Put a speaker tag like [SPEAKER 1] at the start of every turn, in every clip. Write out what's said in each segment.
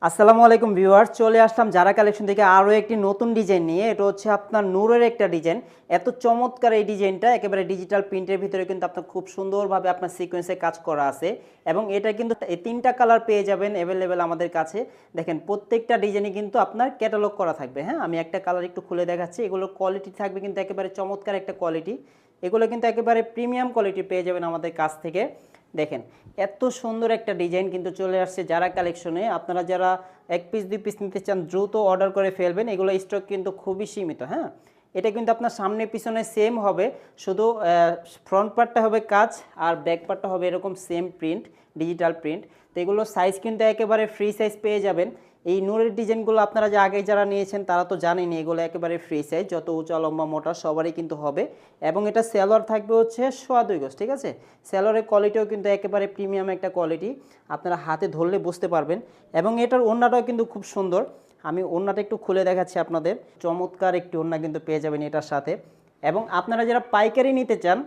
[SPEAKER 1] আসসালামু আলাইকুম ভিউয়ার্স, চলে আসলাম যারা কালেকশন থেকে আরও একটি নতুন ডিজাইন নিয়ে। এটা হচ্ছে আপনার নূরের একটা ডিজাইন। এত চমৎকার এই ডিজাইনটা, একেবারে ডিজিটাল প্রিন্টের ভিতরে কিন্তু আপনার খুব সুন্দরভাবে আপনার সিকোয়েন্সে কাজ করা আছে এবং এটা কিন্তু এই তিনটা কালার পেয়ে যাবেন অ্যাভেলেবেল আমাদের কাছে। দেখেন প্রত্যেকটা ডিজাইনই কিন্তু আপনার ক্যাটালগ করা থাকবে। হ্যাঁ, আমি একটা কালার একটু খুলে দেখাচ্ছি। এগুলোর কোয়ালিটি থাকবে কিন্তু একেবারে চমৎকার একটা কোয়ালিটি। এগুলো কিন্তু একেবারে প্রিমিয়াম কোয়ালিটি পেয়ে যাবেন আমাদের কাছ থেকে। দেখেন এত সুন্দর একটা ডিজাইন কিন্তু চলে আসছে যারা কালেকশনে। আপনারা যারা এক পিস দুই পিস নিতে চান দ্রুত অর্ডার করে ফেলবেন, এগুলো স্টক কিন্তু খুবই সীমিত। হ্যাঁ, এটা কিন্তু আপনার সামনে পিছনে সেম হবে, শুধু ফ্রন্ট পার্টটা হবে কাজ আর ব্যাক পার্টটা হবে এরকম সেম প্রিন্ট, ডিজিটাল প্রিন্ট। তো এগুলো সাইজ কিন্তু একেবারে ফ্রি সাইজ পেয়ে যাবেন। এই নূরের ডিজাইনগুলো আপনারা যে আগে যারা নিয়েছেন তারা তো জানেনই, এগুলো একেবারে ফ্রি সাইজ, যত উঁচা লম্বা মোটা সবারই কিন্তু হবে। এবং এটা সেলোয়ার থাকবে হচ্ছে 2.5 গজ, ঠিক আছে। সেলোয়ারের কোয়ালিটিও কিন্তু একেবারে প্রিমিয়াম একটা কোয়ালিটি, আপনারা হাতে ধরলে বুঝতে পারবেন। এবং এটার ওড়নাটাও কিন্তু খুব সুন্দর। আমি ওড়নাটা একটু খুলে দেখাচ্ছি আপনাদের। চমৎকার একটি ওড়না কিন্তু পেয়ে যাবেন এটার সাথে। এবং আপনারা যারা পাইকারি নিতে চান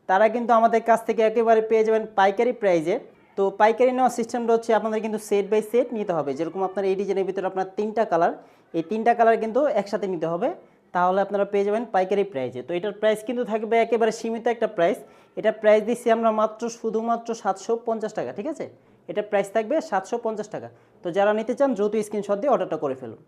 [SPEAKER 1] তারা কিন্তু আমাদের কাছ থেকে একেবারে পেয়ে যাবেন পাইকারি প্রাইজে। তো পাইকারি নেওয়ার সিস্টেমটা হচ্ছে আপনাদের কিন্তু সেট বাই সেট নিতে হবে। যেরকম আপনার এই ডিজাইনের ভিতরে আপনার তিনটা কালার, এই তিনটা কালার কিন্তু একসাথে নিতে হবে, তাহলে আপনারা পেয়ে যাবেন পাইকারি প্রাইজে। তো এটার প্রাইস কিন্তু থাকবে একেবারে সীমিত একটা প্রাইস। এটা প্রাইস দিচ্ছি আমরা শুধুমাত্র 750 টাকা, ঠিক আছে। এটা প্রাইস থাকবে 750 টাকা। তো যারা নিতে চান দ্রুত স্ক্রিনশট দিয়ে অর্ডারটা করে ফেলুন।